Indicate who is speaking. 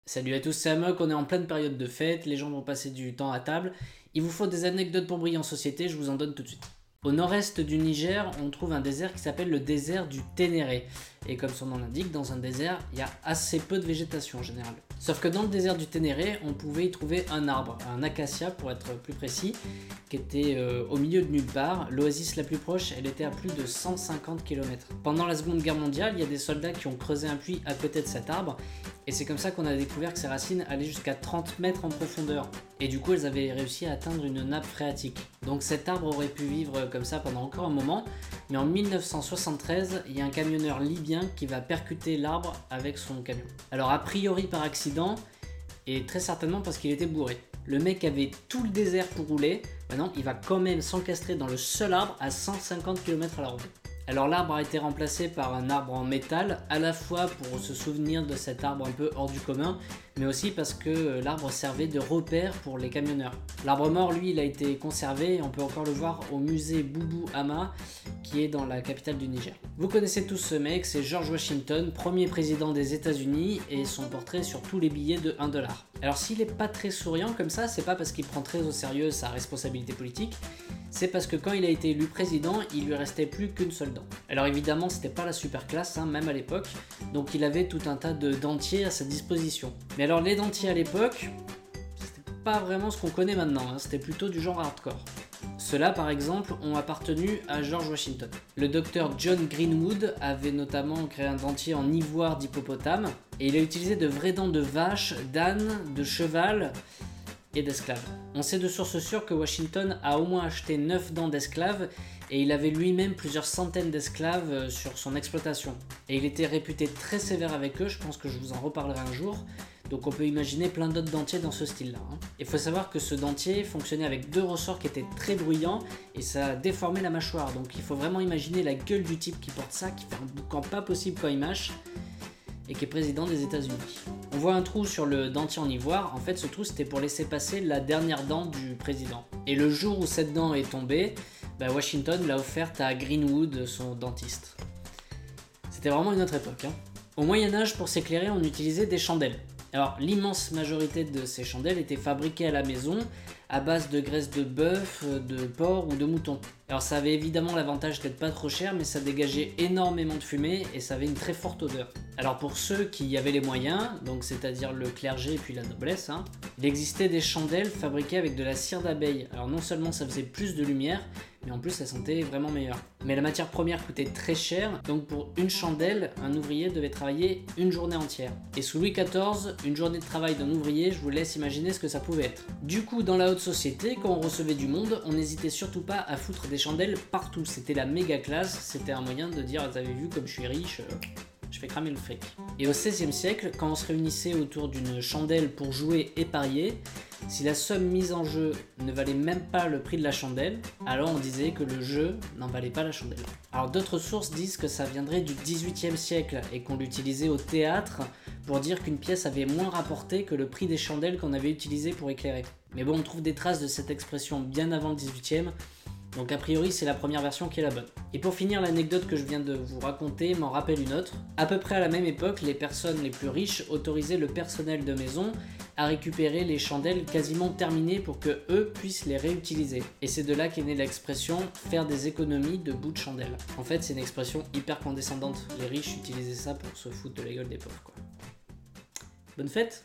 Speaker 1: Salut à tous, c'est Amok, on est en pleine période de fête, les gens vont passer du temps à table. Il vous faut des anecdotes pour briller en société, je vous en donne tout de suite. Au nord-est du Niger, on trouve un désert qui s'appelle le désert du Ténéré. Et comme son nom l'indique, dans un désert, il y a assez peu de végétation en général. Sauf que dans le désert du Ténéré, on pouvait y trouver un arbre, un acacia pour être plus précis, qui était au milieu de nulle part. L'oasis la plus proche, elle était à plus de 150 km. Pendant la Seconde Guerre mondiale, il y a des soldats qui ont creusé un puits à côté de cet arbre, et c'est comme ça qu'on a découvert que ses racines allaient jusqu'à 30 mètres en profondeur. Et du coup, elles avaient réussi à atteindre une nappe phréatique. Donc cet arbre aurait pu vivre comme ça pendant encore un moment, mais en 1973, il y a un camionneur libyen qui va percuter l'arbre avec son camion. Alors a priori par accident, et très certainement parce qu'il était bourré. Le mec avait tout le désert pour rouler, maintenant il va quand même s'encastrer dans le seul arbre à 150 km à la ronde. Alors l'arbre a été remplacé par un arbre en métal, à la fois pour se souvenir de cet arbre un peu hors du commun, mais aussi parce que l'arbre servait de repère pour les camionneurs. L'arbre mort, lui, il a été conservé et on peut encore le voir au musée Boubou Hama, qui est dans la capitale du Niger. Vous connaissez tous ce mec, c'est George Washington, premier président des États-Unis, et son portrait sur tous les billets de 1 dollar. Alors s'il est pas très souriant comme ça, c'est pas parce qu'il prend très au sérieux sa responsabilité politique, c'est parce que quand il a été élu président, il lui restait plus qu'une seule dent. Alors évidemment, c'était pas la super classe, même à l'époque, donc il avait tout un tas de dentiers à sa disposition. Mais alors les dentiers à l'époque, c'était pas vraiment ce qu'on connaît maintenant, c'était plutôt du genre hardcore. Ceux-là, par exemple, ont appartenu à George Washington. Le docteur John Greenwood avait notamment créé un dentier en ivoire d'hippopotame, et il a utilisé de vraies dents de vache, d'âne, de cheval et d'esclaves. On sait de sources sûres que Washington a au moins acheté 9 dents d'esclaves et il avait lui-même plusieurs centaines d'esclaves sur son exploitation. Et il était réputé très sévère avec eux, je pense que je vous en reparlerai un jour, donc on peut imaginer plein d'autres dentiers dans ce style-là. Il faut savoir que ce dentier fonctionnait avec 2 ressorts qui étaient très bruyants et ça déformait la mâchoire, donc il faut vraiment imaginer la gueule du type qui porte ça, qui fait un boucan pas possible quand il mâche, et qui est président des États-Unis. On voit un trou sur le dentier en ivoire, en fait ce trou c'était pour laisser passer la dernière dent du président. Et le jour où cette dent est tombée, Washington l'a offerte à Greenwood, son dentiste. C'était vraiment une autre époque. Au Moyen-Âge, pour s'éclairer, on utilisait des chandelles. Alors l'immense majorité de ces chandelles étaient fabriquées à la maison à base de graisse de bœuf, de porc ou de mouton. Alors ça avait évidemment l'avantage d'être pas trop cher, mais ça dégageait énormément de fumée et ça avait une très forte odeur. Alors pour ceux qui avaient les moyens, donc c'est-à-dire le clergé et puis la noblesse, il existait des chandelles fabriquées avec de la cire d'abeille. Alors non seulement ça faisait plus de lumière, mais en plus ça sentait vraiment meilleur. Mais la matière première coûtait très cher, donc pour une chandelle, un ouvrier devait travailler une journée entière. Et sous Louis XIV, une journée de travail d'un ouvrier, je vous laisse imaginer ce que ça pouvait être. Du coup, dans la haute société, quand on recevait du monde, on n'hésitait surtout pas à foutre des chandelles partout. C'était la méga classe, c'était un moyen de dire « vous avez vu comme je suis riche ?» je fais cramer le fric. Et au XVIe siècle, quand on se réunissait autour d'une chandelle pour jouer et parier, si la somme mise en jeu ne valait même pas le prix de la chandelle, alors on disait que le jeu n'en valait pas la chandelle. Alors d'autres sources disent que ça viendrait du XVIIIe siècle et qu'on l'utilisait au théâtre pour dire qu'une pièce avait moins rapporté que le prix des chandelles qu'on avait utilisées pour éclairer. Mais bon, on trouve des traces de cette expression bien avant le XVIIIe, donc a priori c'est la première version qui est la bonne. Et pour finir, l'anecdote que je viens de vous raconter m'en rappelle une autre. À peu près à la même époque, les personnes les plus riches autorisaient le personnel de maison à récupérer les chandelles quasiment terminées pour que eux puissent les réutiliser. Et c'est de là qu'est née l'expression « faire des économies de bouts de chandelle ». En fait, c'est une expression hyper condescendante. Les riches utilisaient ça pour se foutre de la gueule des pauvres, quoi. Bonne fête!